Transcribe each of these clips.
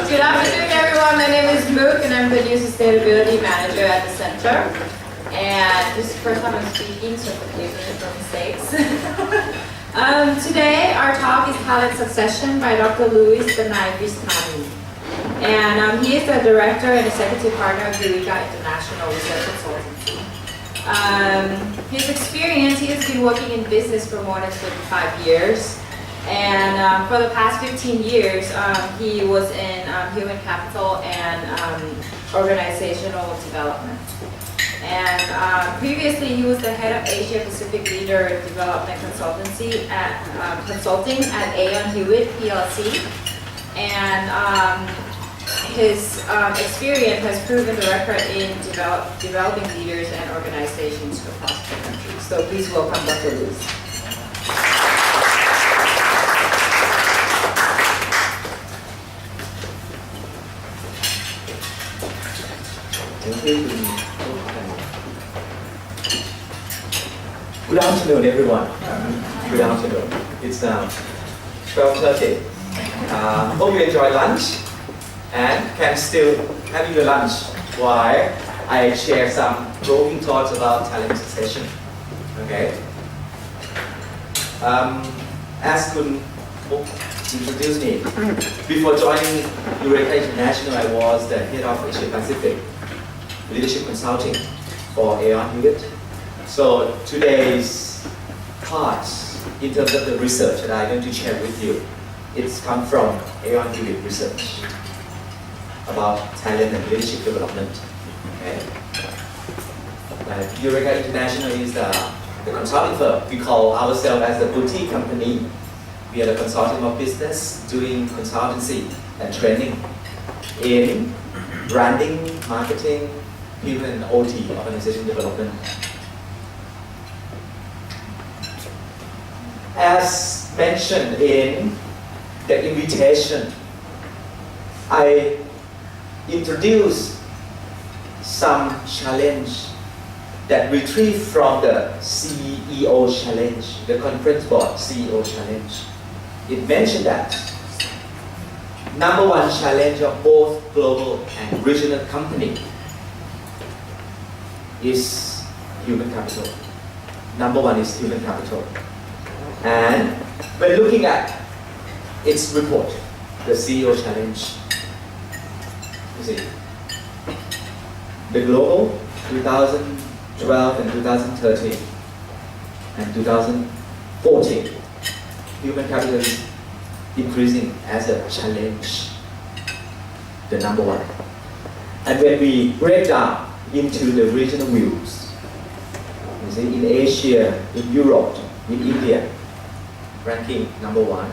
Good afternoon, everyone. My name is Mook, and I'm the new sustainability manager at the center. And this is the first time I'm speaking, so forgive me for mistakes. Today, our talk is Talent Succession by Dr. Danai Kristhanin. And he is the director and executive partner of Eureka International Research Consultancy. His experience, he has been working in business for more than 25 years. And for the past 15 years, he was in human capital and organizational development. And previously, he was the head of Asia Pacific Leader Development Consultancy at Consulting at Aon Hewitt PLC. And his experience has proven the record in developing leaders and organizations across the country. So please welcome Dr. Lewis. Good afternoon, everyone. Good afternoon. It's now 12:30. Hope you enjoy lunch and can still have your lunch while I share some probing thoughts about talent succession. Okay. As Kun introduced me, before joining Eureka International, I was the head of Asia Pacific Leadership Consulting for Aon Hewitt. So today's parts, in terms of the research that I'm going to share with you, it's come from Aon Hewitt research about talent and leadership development. Okay. Eureka International is the consulting firm. We call ourselves as a boutique company. We are the consulting of business, doing consultancy and training in branding, marketing, people and OT, organization development. As mentioned in the invitation, I introduced some challenge that retrieved from the CEO challenge, the conference board CEO challenge. It mentioned that number one challenge of both global and regional companies is human capital. Number one is human capital. And when looking at its report, the CEO challenge, you see, the global 2012 and 2013 and 2014, human capital is increasing as a challenge, the number one. And when we break down into the regional views, you see, in Asia, in Europe, in India, ranking number one,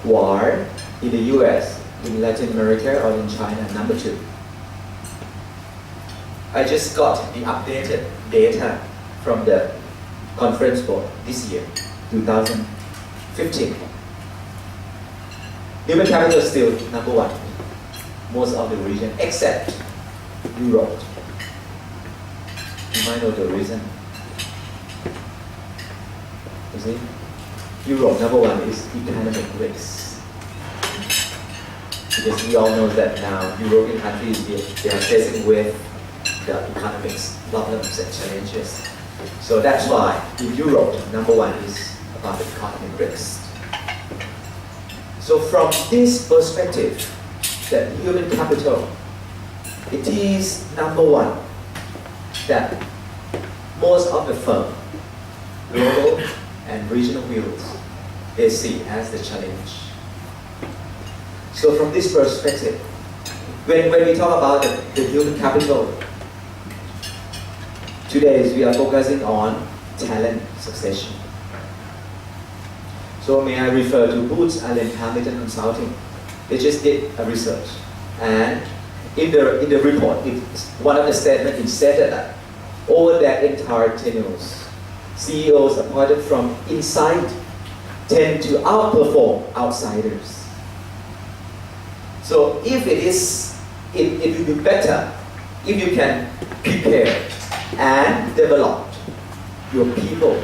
while in the US, in Latin America, or in China, number two. I just got the updated data from the conference board this year, 2015. Human capital is still number one, most of the region, except Europe. You might know the reason. You see? Europe, number one is economic risks. Because we all know that now European countries, they are facing with the economic problems and challenges. So that's why in Europe, number one is about the economic risks. So from this perspective, that human capital, it is number one that most of the firm, global and regional views, they see as the challenge. So from this perspective, when we talk about the human capital, today we are focusing on talent succession. So may I refer to Boots Allen Hamilton Consulting. They just did a research, and in the report, one of the statements is said that over their entire tenures, CEOs appointed from inside tend to outperform outsiders. So if it will be better if you can prepare and develop your people,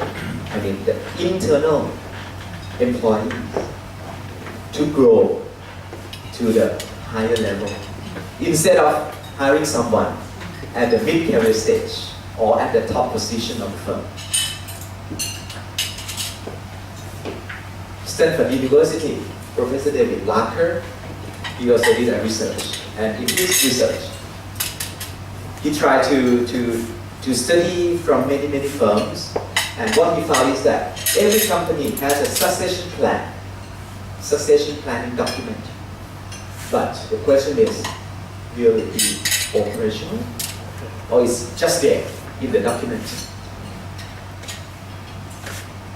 I mean the internal employees, to grow to the higher level. Instead of hiring someone at the mid-career stage or at the top position of the firm. Stanford University, Professor David Larker, he also did a research. And in his research, he tried to study from many firms. And what he found is that every company has a succession planning document. But the question is, will it be operational or is it just there in the document?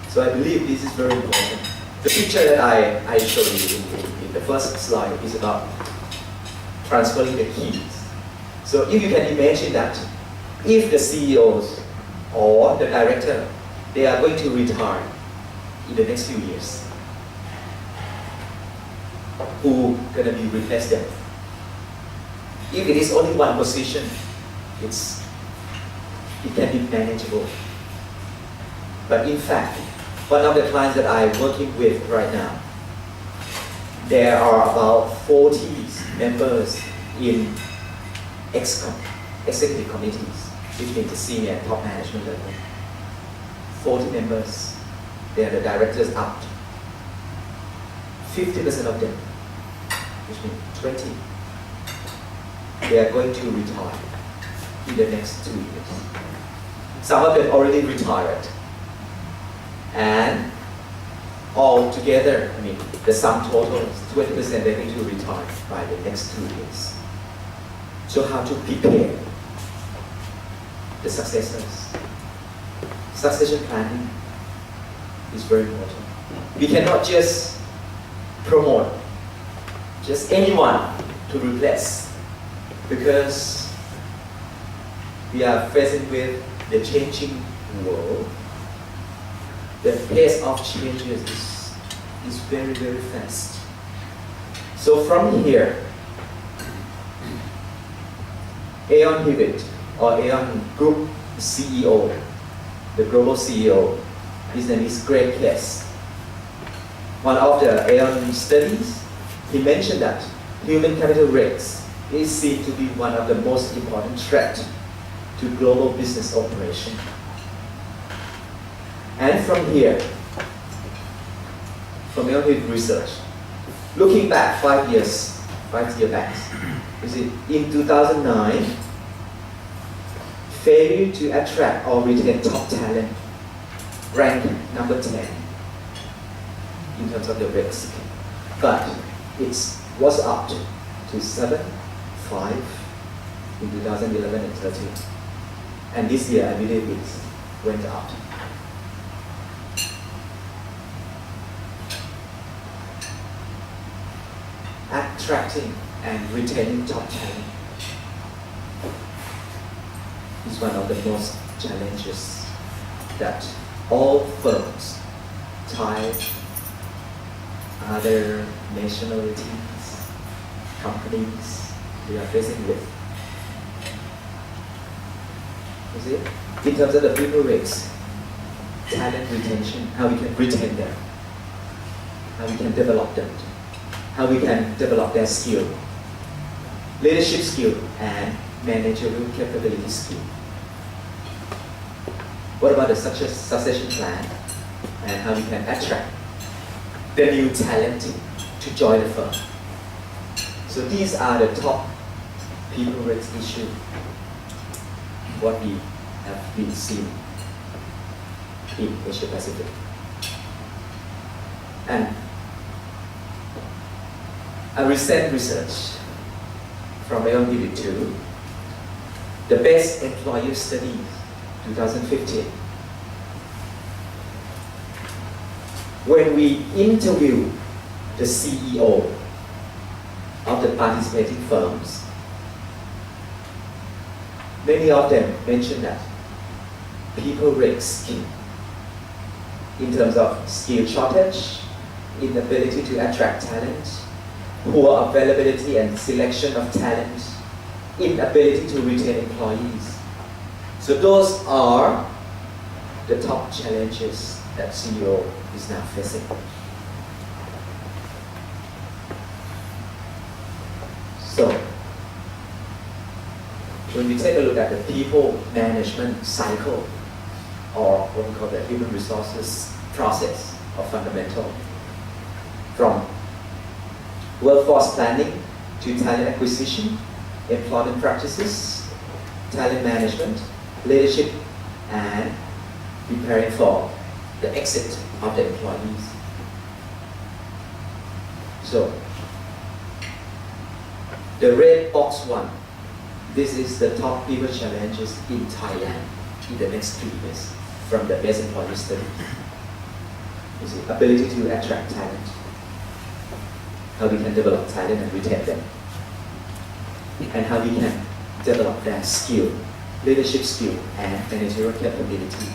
So I believe this is very important. The picture that I showed you in the first slide is about transferring the keys. So if you can imagine that, if the CEOs or the director, they are going to retire in the next few years, who gonna be replaced them? If it is only one position, it can be manageable. But in fact, one of the clients that I'm working with right now, there are about 40 members in executive committees, which means the senior and top management level. 40 members, they are the directors out. 50% of them, which means 20, they are going to retire in the next 2 years. Some of them already retired. And all together, the sum total is 20% they're going to retire by the next 2 years. So how to prepare the successors? Succession planning is very important. We cannot just promote just anyone to replace, because we are facing with the changing world. The pace of changes is very fast. So from here, Aeon Hewitt or Aeon Group CEO, the global CEO, his name is Greg Hess. One of the Aeon studies, he mentioned that human capital risk is seen to be one of the most important threats to global business operation. And from here, from Aeon Hewitt research, looking back 5 years back, you see, in 2009, failure to attract or retain top talent ranked number 10 in terms of the risk. But it was up to 7, 5 in 2011 and 13. And this year, I believe it went up. Attracting and retaining top talent is one of the most challenges that all firms, Thai, other nationalities, companies, we are facing with. You see, in terms of the people risk, talent retention, how we can retain them, how we can develop them, how we can develop their skill, leadership skill, and managerial capability skill. What about the succession plan and how we can attract the new talent to join the firm? So these are the top people risk issues, what we have been seeing in Asia Pacific. And a recent research from Aeon Hewitt 2, the Best Employer Study 2015. When we interview the CEO of the participating firms, many of them mention that people risk in terms of skill shortage, inability to attract talent, poor availability and selection of talent, inability to retain employees. So those are the top challenges that CEO is now facing. So, when we take a look at the people management cycle, or what we call the human resources process, or fundamental, from workforce planning to talent acquisition, employment practices, talent management, leadership, and preparing for the exit of the employees. So, the red box one, this is the top people challenges in Thailand in the next 3 years from the best employee study. You see, ability to attract talent, how we can develop talent and retain them, and how we can develop their skill, leadership skill, and managerial capability.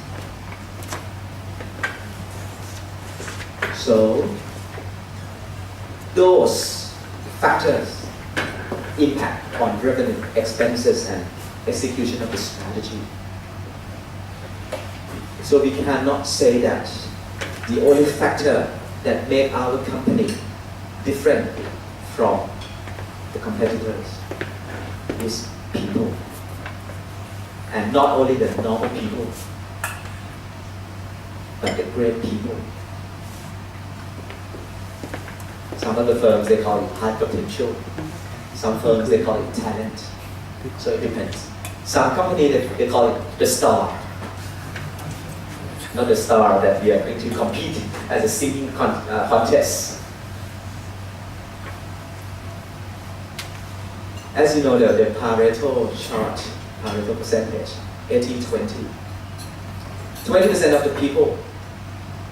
So, those factors impact on revenue, expenses, and execution of the strategy. So we cannot say that the only factor that make our company different from the competitors is people. And not only the normal people, but the great people. Some of the firms, they call it high potential. Some firms, they call it talent. So it depends. Some companies, they call it the star. Not the star that we are going to compete as a singing contest. As you know, the Pareto chart, Pareto percentage, 80-20. 20% of the people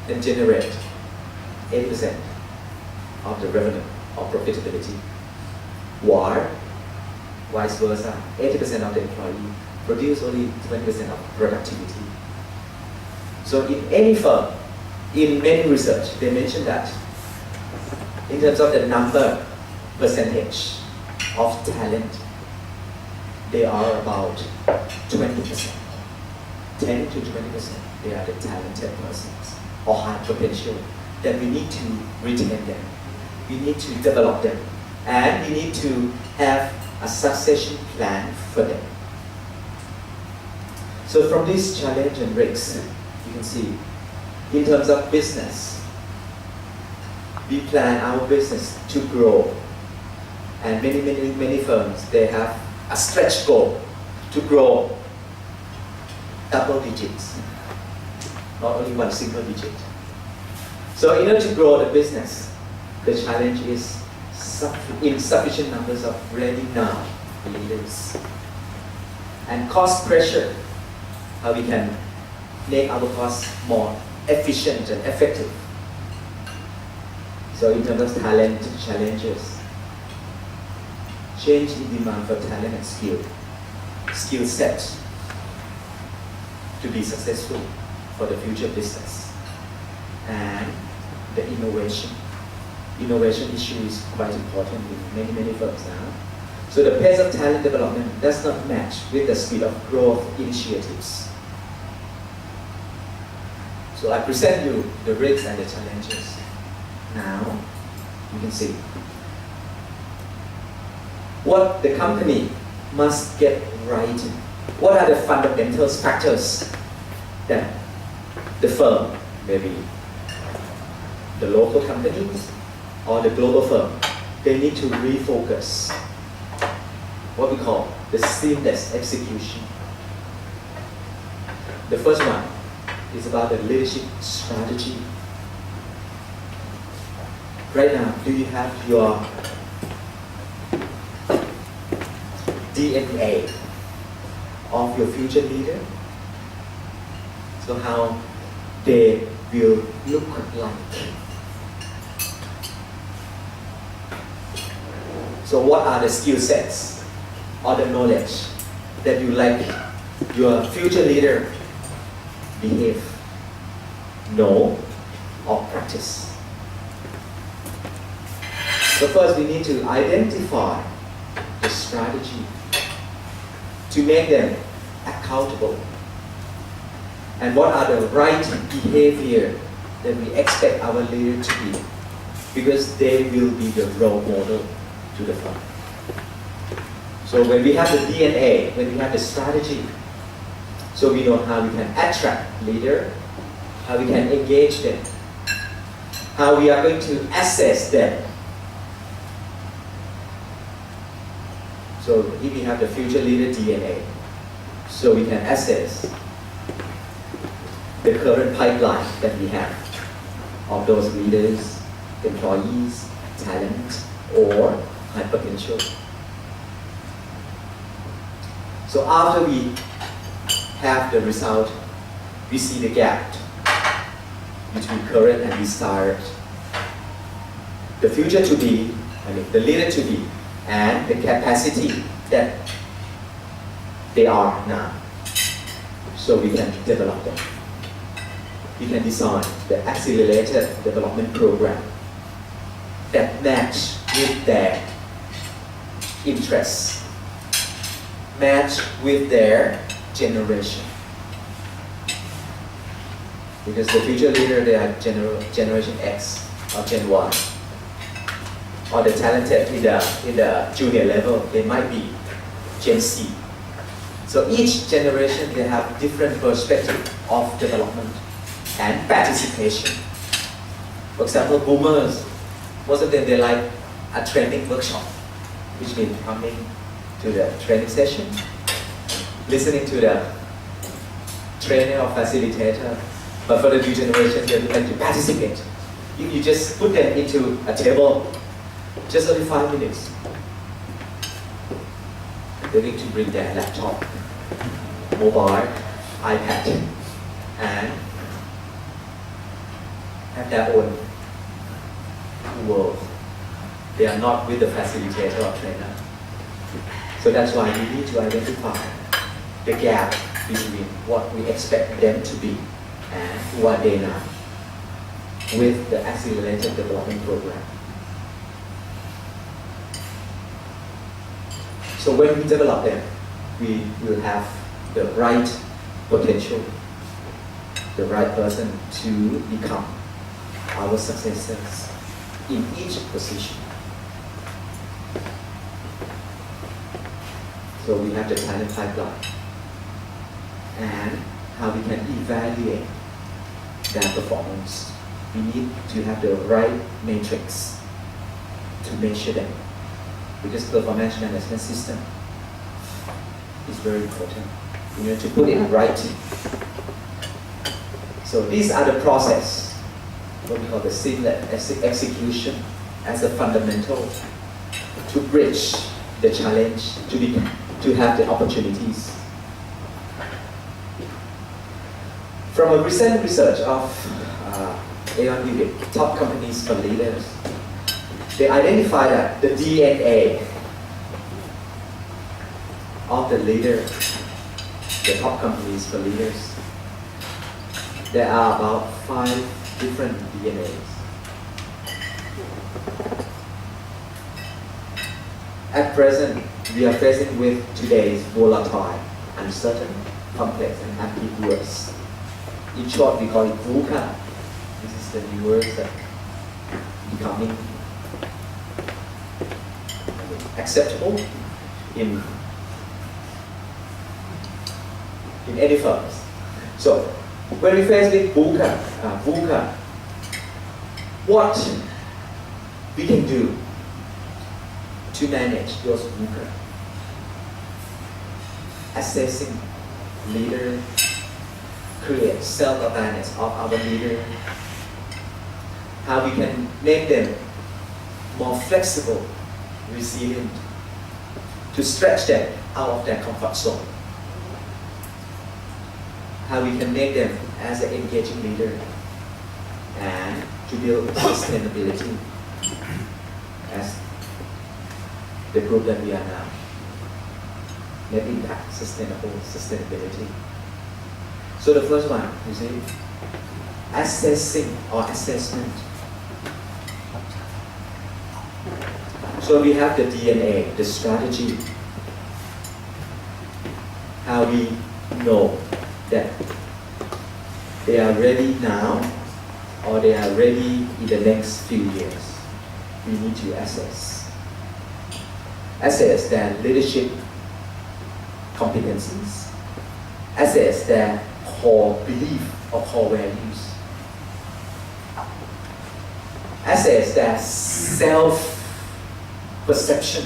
can generate 80% of the revenue or profitability. While vice versa, 80% of the employee produce only 20% of productivity. So in any firm, in many research, they mention that in terms of the number percentage of talent, they are about 20%. 10 to 20%, they are the talented persons or high potential that we need to retain them. We need to develop them, and we need to have a succession plan for them. So from this challenge and risks, you can see, in terms of business, we plan our business to grow. And many firms, they have a stretch goal to grow double digits, not only one single digit. So in order to grow the business, the challenge is insufficient numbers of ready now leaders. And cost pressure, how we can make our costs more efficient and effective. So in terms of talent challenges, change in demand for talent and skill set to be successful for the future business. And the innovation issue is quite important in many firms now. So the pace of talent development does not match with the speed of growth initiatives. So I present you the risks and the challenges. Now, you can see what the company must get right. What are the fundamental factors that the firm, maybe the local companies or the global firm, they need to refocus what we call the seamless execution. The first one is about the leadership strategy. Right now, do you have your DNA of your future leader? So how they will look like. So what are the skill sets or the knowledge that you like your future leader behave, know, or practice? So first we need to identify the strategy to make them accountable. And what are the right behavior that we expect our leader to be, because they will be the role model to the firm. So when we have the DNA, when we have the strategy, so we know how we can attract leader, how we can engage them, how we are going to assess them. So if we have the future leader DNA, so we can assess the current pipeline that we have of those leaders, employees, talent, or high potential. So after we have the result, we see the gap between current and desired, the future to be, the leader to be, and the capacity that they are now. So we can develop them. We can design the accelerated development program that match with their interests, match with their generation. Because the future leader, they are generation X or Gen Y. Or the talented in the junior level, they might be Gen Z. So each generation, they have different perspective of development and participation. For example, boomers, most of them, they like a training workshop, which means coming to the training session, listening to the trainer or facilitator. But for the new generation, they like to participate. You just put them into a table, just only 5 minutes. They need to bring their laptop, mobile, iPad, and have their own world. They are not with the facilitator or trainer. So that's why we need to identify the gap between what we expect them to be and who are they now with the accelerated development program. So when we develop them, we will have the right potential, the right person to become our successors in each position. So we have the talent pipeline and how we can evaluate their performance. We need to have the right matrix to measure them, because performance management system is very important. You need to put it right. So these are the process, what we call the seamless execution as a fundamental to bridge the challenge, to have the opportunities. From a recent research of Eureka, top companies for leaders, they identified that the DNA of the leader, the top companies for leaders, there are about 5 different DNAs. At present, we are facing with today's volatile, uncertain, complex, and ambiguous. In short, we call it VUCA. This is the new word that becoming acceptable in any firms. So when we face with VUCA, what we can do to manage those VUCA? Assessing leaders, create self-awareness of our leader, how we can make them more flexible, resilient, to stretch them out of their comfort zone, how we can make them as an engaging leader, and to build sustainability as the group that we are now. Net impact, sustainability. So the first one, you see, assessing or assessment. So we have the DNA, the strategy, how we know that they are ready now or they are ready in the next few years. We need to assess. assess their leadership competencies, assess their core belief or core values, assess their self-perception,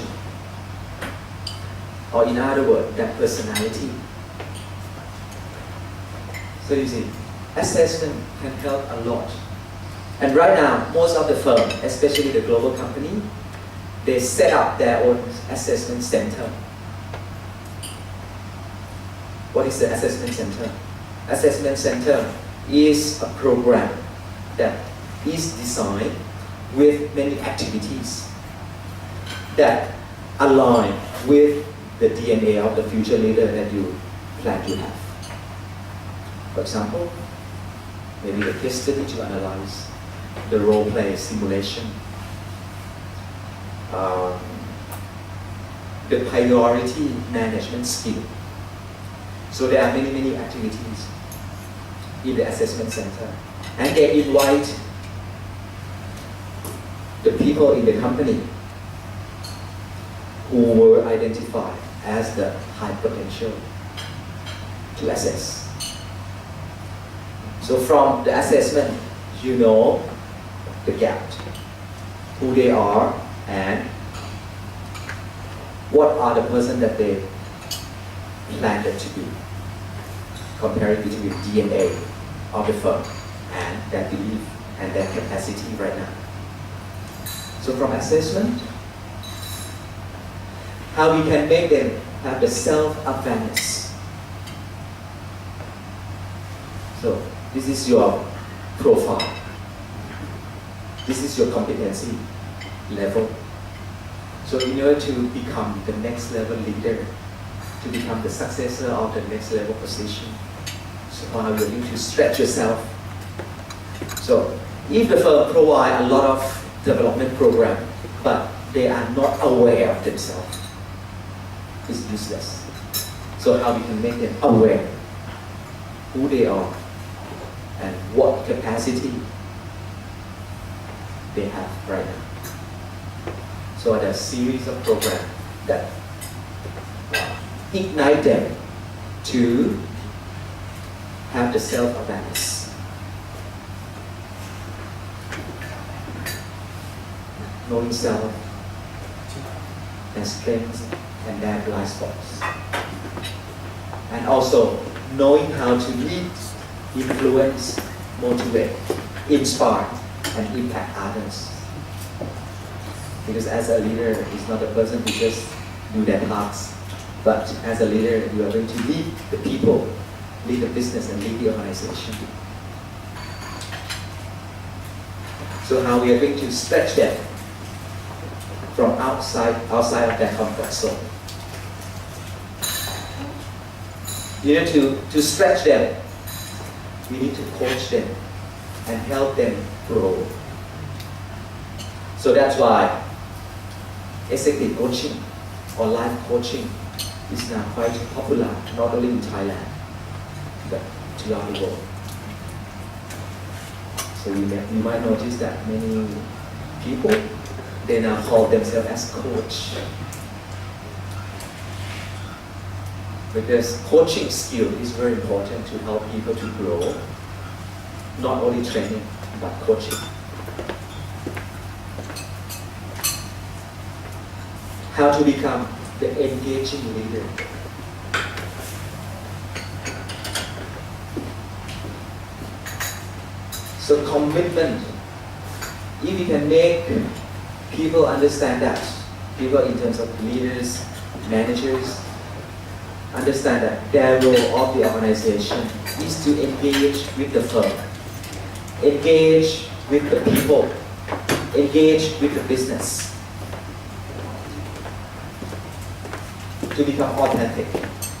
or in other words, their personality. So you see, assessment can help a lot. And right now, most of the firms, especially the global company, they set up their own assessment center. What is the assessment center? Assessment center is a program that is designed with many activities that align with the DNA of the future leader that you plan to have. For example, maybe the case study to analyze, the role play simulation, the priority management skill. So there are many activities in the assessment center, and they invite the people in the company who were identified as the high potential to assess. So from the assessment, you know the gap, who they are, and what are the person that they planned to be, comparing between DNA of the firm and their belief and their capacity right now. So from assessment, how we can make them have the self-awareness. So this is your profile. This is your competency level. So in order to become the next level leader, to become the successor of the next level position, so how you need to stretch yourself. So if the firm provide a lot of development program, but they are not aware of themselves, it's useless. So how we can make them aware who they are and what capacity they have right now. So there are a series of programs that ignite them to have the self-awareness. Knowing self, their strengths and their blind spots. And also knowing how to lead, influence, motivate, inspire, and impact others. Because as a leader, it's not a person who just do their tasks, but as a leader, you are going to lead the people, lead the business, and lead the organization. So how we are going to stretch them from outside of their comfort zone. You need to stretch them. We need to coach them and help them grow. So that's why executive coaching or life coaching is now quite popular, not only in Thailand, but throughout the world. So you might notice that many people, they now call themselves as coach. Because coaching skill is very important to help people to grow, not only training, but coaching. How to become the engaging leader. So commitment, if we can make people understand that, people in terms of leaders, managers, understand that their role of the organization is to engage with the firm, engage with the people, engage with the business, to become authentic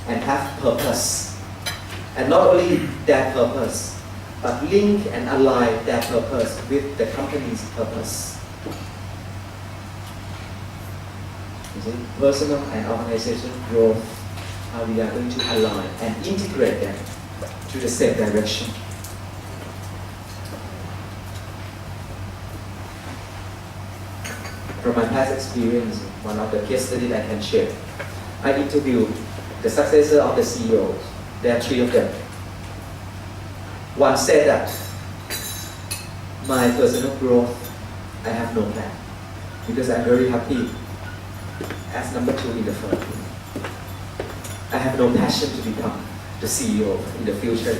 and have purpose. And not only their purpose, but link and align their purpose with the company's purpose. You see, personal and organization growth, how we are going to align and integrate them to the same direction. from my past experience, one of the case studies I can share. I interviewed the successor of the CEO. There are 3 of them. One said that my personal growth, I have no plan because I'm very happy as number 2 in the firm. I have no passion to become the CEO in the future.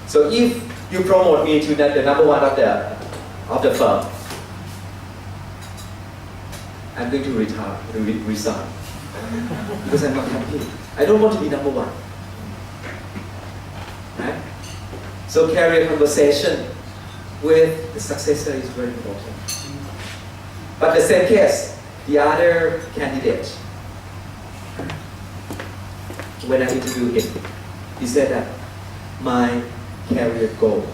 So if you promote me to the number 1 of the firm, I'm going to resign because I'm not happy. I don't want to be number 1. Right? So career conversation with the successor is very important. But the same case, the other candidate, when I interviewed him, he said that my career goal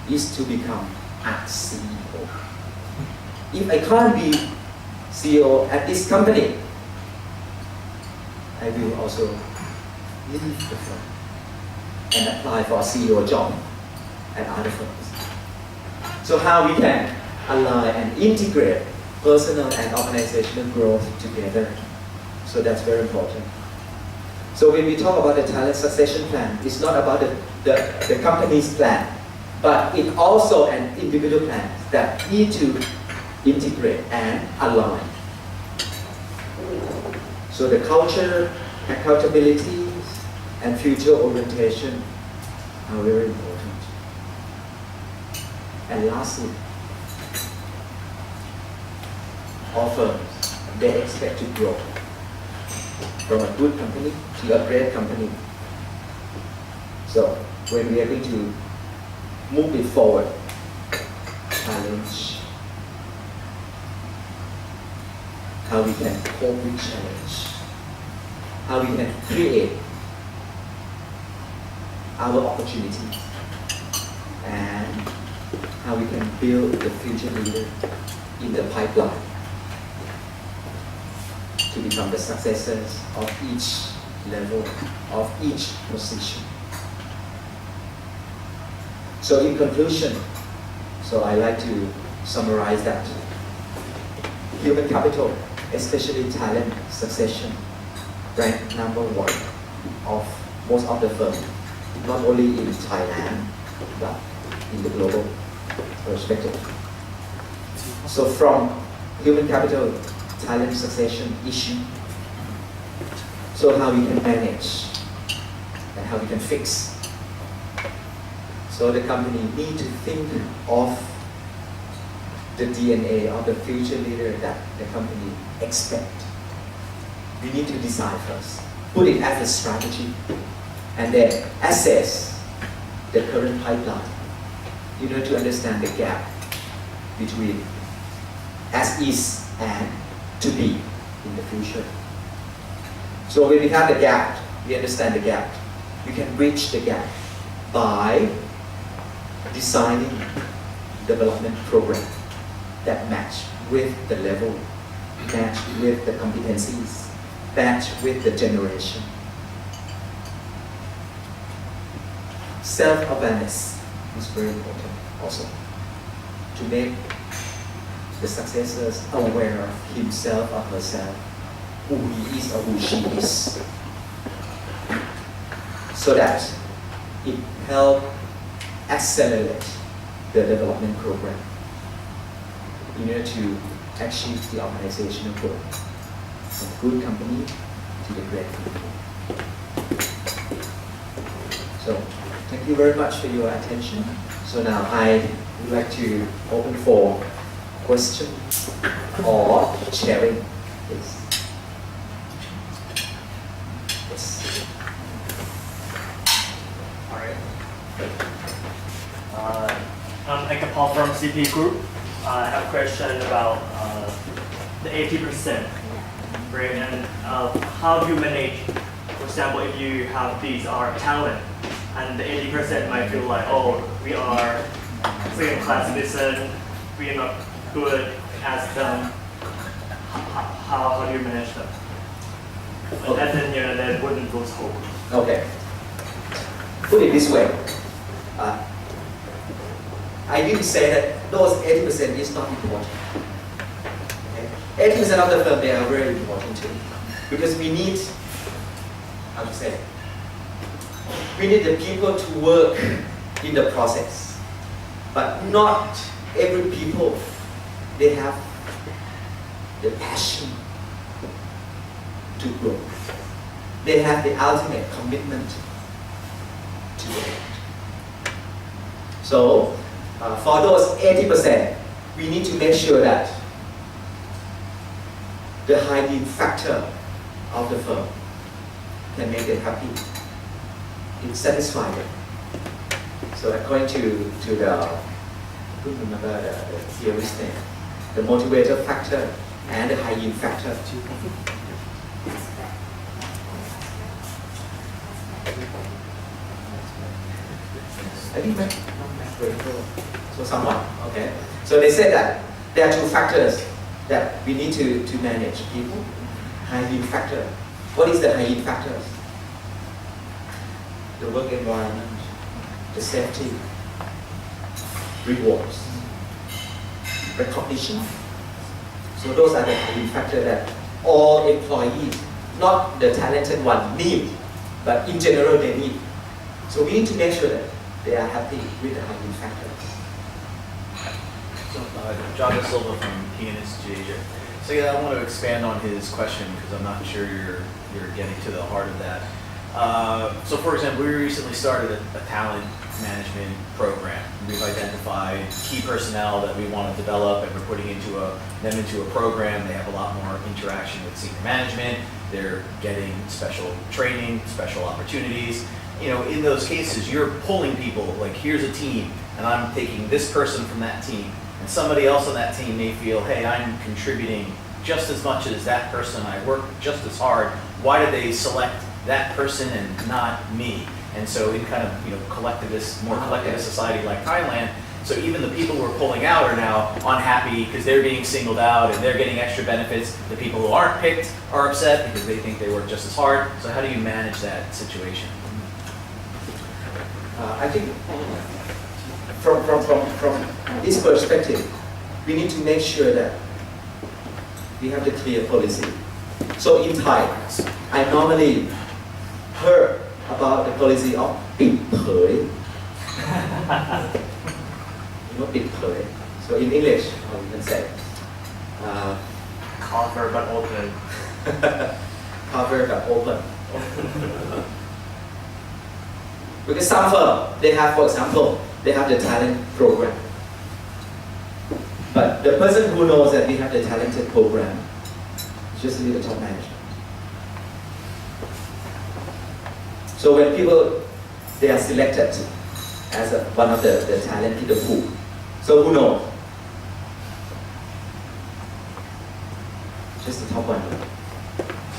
is to become a CEO. If I can't be CEO at this company, I will also leave the firm and apply for a CEO job at other firms. So how we can align and integrate personal and organizational growth together. So that's very important. So when we talk about the talent succession plan, it's not about the company's plan, but it's also an individual plan that need to integrate and align. So the culture, accountability, and future orientation are very important. And lastly, all firms, they expect to grow from a good company to a great company. So when we are going to move it forward, challenge, how we can cope with challenge, how we can create our opportunities, and how we can build the future leader in the pipeline to become the successors of each level, of each position. So in conclusion, so I like to summarize that human capital, especially talent succession, ranked number 1 of most of the firms, not only in Thailand, but in the global perspective. So from human capital, talent succession issue, so how we can manage and how we can fix. So the company need to think of the DNA of the future leader that the company expect. We need to decide first, put it as a strategy, and then assess the current pipeline in order to understand the gap between as is and to be in the future. So when we have the gap, we understand the gap. We can bridge the gap by designing development program that match with the level, match with the competencies, match with the generation. Self-awareness is very important also, to make the successors aware of himself or herself, who he is or who she is, so that it helps accelerate the development program in order to achieve the organizational goal from good company to the great company. So thank you very much for your attention. So now I would like to open for questions or sharing, please. Yes. All right. I'm Ekapal from CP Group. I have a question about the 80%, right? And how do you manage, for example, if you have these are talent, and the 80% might feel like, oh, we are second-class citizen, we are not good as them. How do you manage them? Okay. And then they wouldn't lose hope. Okay. Put it this way. I didn't say that those 80% is not important. Okay? 80% of the firm, they are very important too. Because we need, how to say, we need the people to work in the process. But not every people, they have the passion to grow. They have the ultimate commitment to it. So, for those 80%, we need to make sure that the hygiene factor of the firm can make them happy. It satisfies them. So according to the, I don't remember the theorist name, the motivator factor and the hygiene factor. I think so someone, okay. So they said that there are two factors that we need to manage people. Hygiene factor. What is the hygiene factors? The work environment, the safety, rewards, recognition. So those are the hygiene factors that all employees, not the talented one, need, but in general they need. So we need to make sure that they are happy with the hygiene factor. So, John Silva from PNSG Asia. So yeah, I want to expand on his question because I'm not sure you're getting to the heart of that. So for example, we recently started a talent management program. We've identified key personnel that we want to develop, and we're putting them into a program. They have a lot more interaction with senior management. They're getting special training, special opportunities. You know, in those cases, you're pulling people, like here's a team, and I'm taking this person from that team. And somebody else on that team may feel, hey, I'm contributing just as much as that person, I work just as hard. Why did they select that person and not me? And so in kind of, more collectivist society like Thailand, so even the people who are pulling out are now unhappy because they're being singled out and they're getting extra benefits. The people who aren't picked are upset because they think they work just as hard. So how do you manage that situation? I think from this perspective, we need to make sure that we have the clear policy. So in Thai, I normally heard about the policy of ปิดเผย you know ปิดเผย so in English we can say Cover but open. cover but open. Because some firm, they have, for example, they have the talent program. But the person who knows that we have the talented program is just the top management. So when people, they are selected as one of the talent in the pool. So who knows? Just the top one.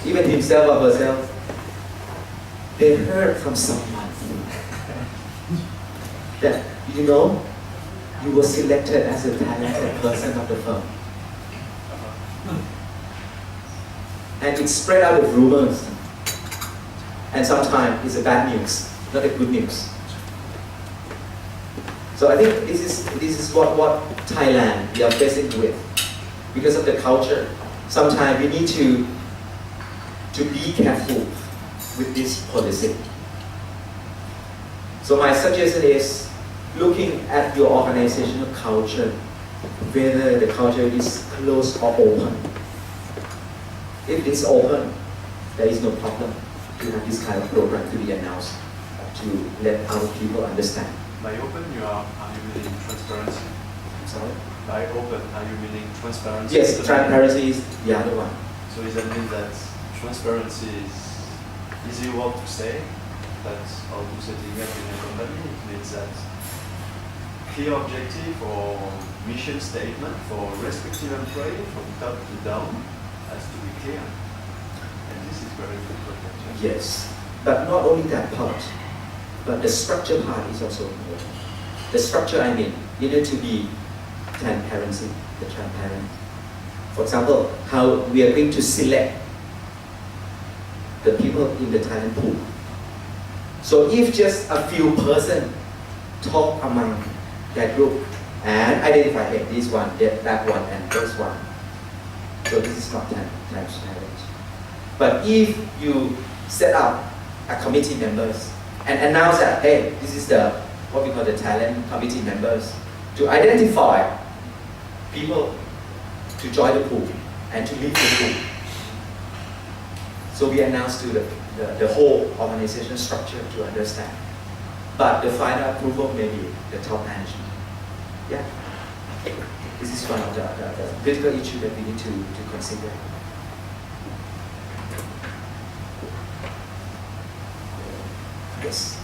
Even himself or herself, they heard from someone that, you were selected as a talented person of the firm. And it spread out of rumors. And sometimes it's a bad news, not a good news. So I think this is what Thailand we are facing with. Because of the culture, sometimes we need to be careful with this policy. So my suggestion is looking at your organizational culture, whether the culture is closed or open. If it is open, there is no problem to have this kind of program to be announced to let our people understand. By open, are you meaning transparency? Sorry? By open, are you meaning transparency? Yes, transparency is the other one. So does that mean that transparency is easy word to say? That's how to setting up in a company. It means that clear objective or mission statement for respective employee from top to down has to be clear. And this is very important. Yes, but not only that part, but the structure part is also important. The structure, I mean, you need to be transparency, the transparent. For example, how we are going to select the people in the talent pool. So if just a few person talk among that group and identify hey, this one, that one, and those one, So this is not challenge. But if you set up a committee members and announce that, hey, this is the what we call the talent committee members, to identify people to join the pool and to lead the pool. So we announce to the whole organization structure to understand. But the final approval may be the top management. Yeah. This is one of the critical issue that we need to consider. Yes.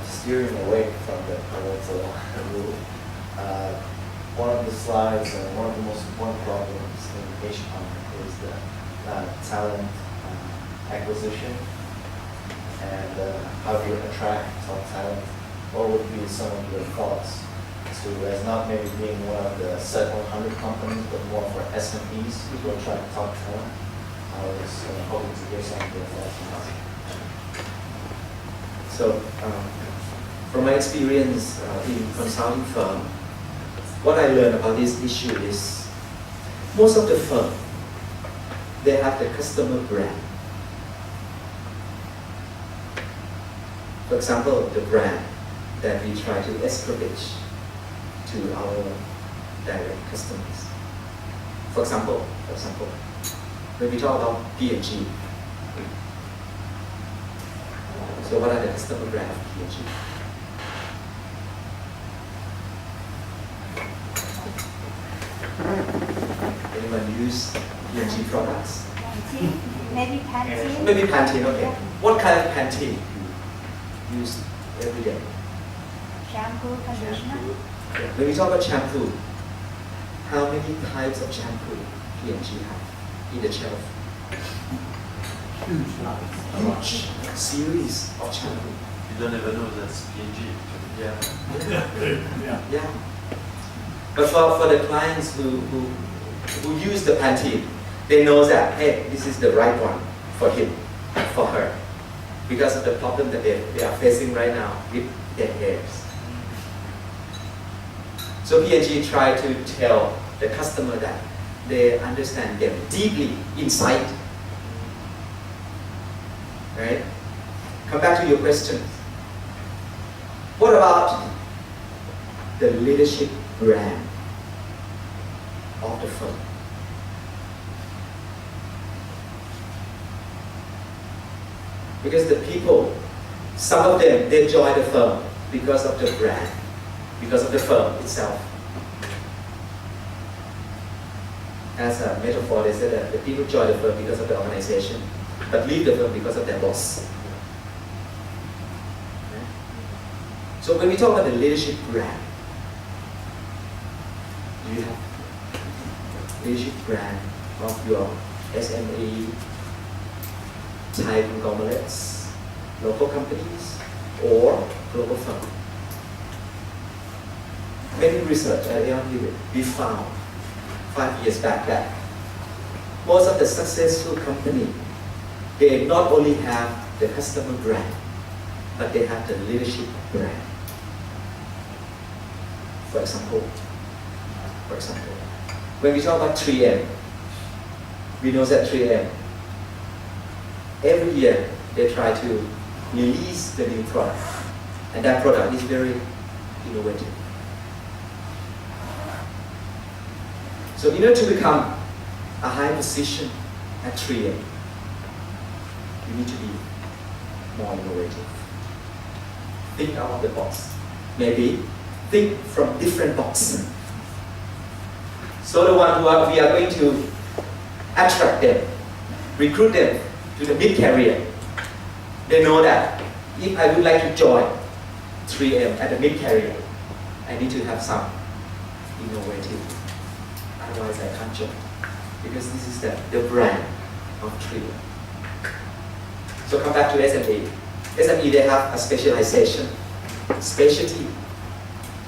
Steering away from the parental rule, one of the slides and one of the most important problems in H-Pump is the talent acquisition and how do you attract top talent. What would be some of your thoughts to, as not maybe being one of the set 100 companies, but more for SMEs who attract top talent? I was hoping to hear some of your thoughts on that. So, from my experience in consulting firm, what I learned about this issue is most of the firm, they have the customer brand. For example, the brand that we try to establish to our direct customers. For example, when we talk about P&G, so what are the customer brand of P&G? Anyone use P&G products? Pantene, maybe Pantene. Maybe Pantene, okay. What kind of Pantene you use every day? Shampoo, conditioner. When we talk about shampoo, how many types of shampoo P&G have in the shelf? Huge series of shampoo. You don't ever know that's P&G. Yeah. Yeah. But for the clients who use the Pantene, they know that, hey, this is the right one for him, for her, because of the problem that they are facing right now with their hairs. So P&G try to tell the customer that they understand them deeply inside. Right? Come back to your question. What about the leadership brand of the firm? Because the people, some of them, they join the firm because of the brand, because of the firm itself. As a metaphor, they said that the people join the firm because of the organization, but leave the firm because of their boss. Okay? So when we talk about the leadership brand, do you have leadership brand of your SME type conglomerates, local companies, or global firm? Many research at Aeon Hewitt, we found 5 years back that most of the successful company, they not only have the customer brand, but they have the leadership brand. For example, when we talk about 3M, we know that 3M, every year they try to release the new product, and that product is very innovative. So in order to become a high position at 3M, you need to be more innovative. Think out of the box. Maybe think from different boxes. So the one we are going to attract them, recruit them to the mid-career, they know that if I would like to join 3M at the mid-career, I need to have some innovative. Otherwise I can't join. Because this is the brand of 3M. So come back to SME. SME, they have a specialization, specialty,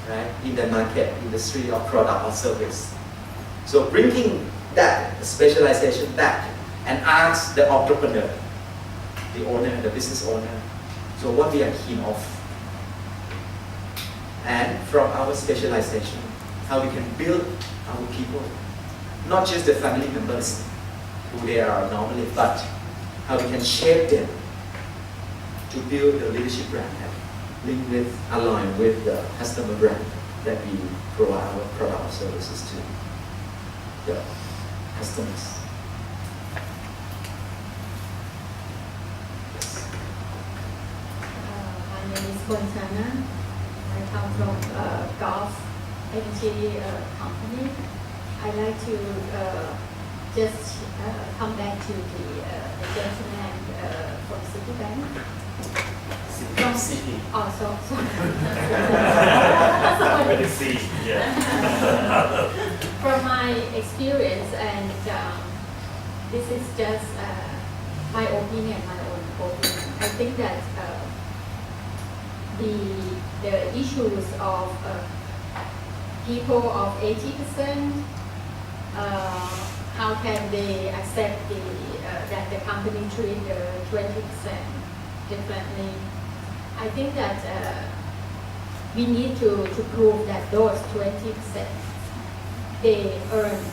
right, in the market, industry or product or service. So bringing that specialization back and ask the entrepreneur, the owner, the business owner, so what we are keen of. And from our specialization, how we can build our people not just the family members who they are normally, but how we can shape them to build the leadership brand and link with, align with the customer brand that we provide our product services to the customers. My name is Kristhanin. I come from golf energy company. I like to just come back to the gentleman from Citibank. From CP. Oh, sorry. With the C, yeah. From my experience, and this is just my opinion, my own opinion. I think that the issues of people of 80%, how can they accept that the company treat the 20% differently? I think that we need to prove that those 20% they earned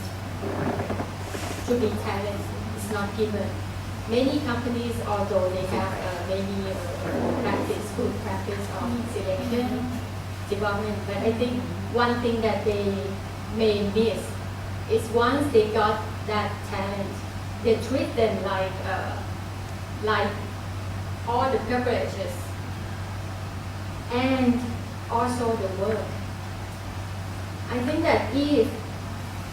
to be talented is not given. Many companies, although they have maybe good practice of selection, development, but I think one thing that they may miss is once they got that talent, they treat them like all the privileges and also the work. I think that if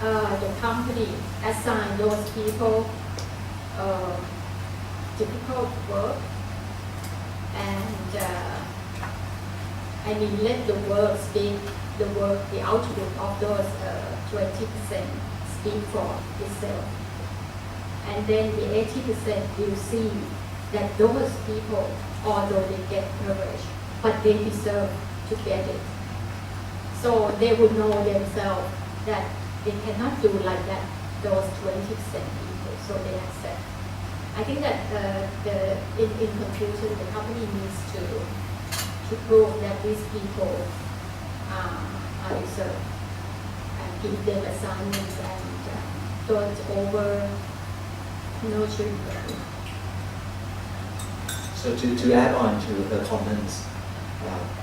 the company assign those people difficult work and let the work speak, the output of those 20% speak for itself. And then the 80% will see that those people, although they get privilege, but they deserve to get it. So they would know themselves that they cannot do like that, those 20% people, so they accept. I think that in conclusion, the company needs to prove that these people are deserved and give them assignments and don't over nurturing them. So to add on to the comments,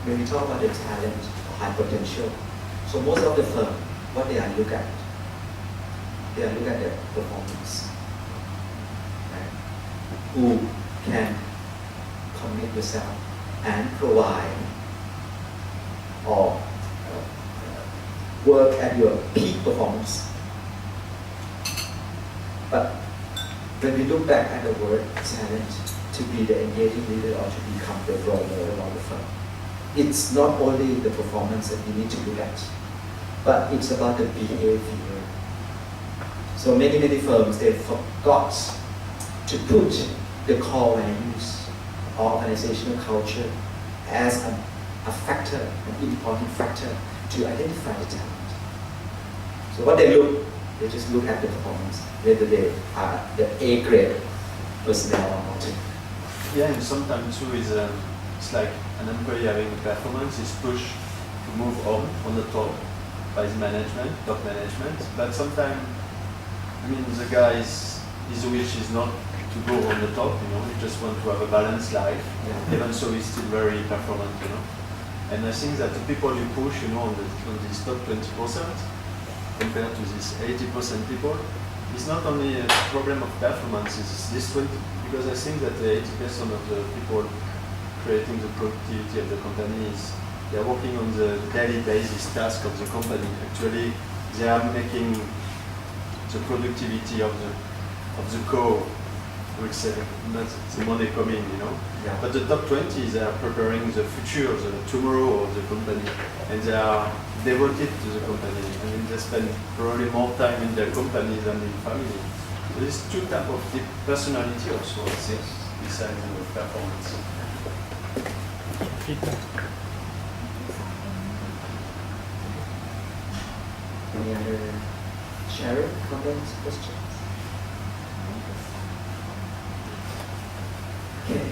when we talk about the talent, high potential, so most of the firm, what they are look at, they are look at their performance, right? Who can commit yourself and provide or work at your peak performance. But when we look back at the word talent, to be the engaging leader or to become the role model of the firm, it's not only the performance that we need to look at, but it's about the behavior. So many firms, they forgot to put the core values, organizational culture as a factor, an important factor to identify the talent. So what they just look at the performance, whether they are the A grade personnel or not. Yeah, and sometimes too is it's like an employee having a performance is pushed to move on the top by the management, top management. But sometimes, I mean, the guy his wish is not to go on the top, you know. He just want to have a balanced life. Yeah. Even so, he's still very performant, you know. And I think that the people you push, you know, on this top 20% compared to this 80% people, it's not only a problem of performance. It's this 20, because I think that the 80% of the people creating the productivity of the company is they are working on the daily basis task of the company. Actually, they are making the productivity of the core, I would say, not the money coming, you know. Yeah. But the top 20, they are preparing the future, the tomorrow of the company, and they are devoted to the company. I mean, they spend probably more time in their company than in family. So there's two types of deep personality also, I think, besides the performance. Any other sharing, comments, questions? Okay.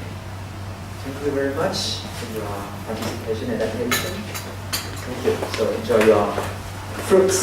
Thank you very much for your participation and attention. Thank you. So enjoy your fruits.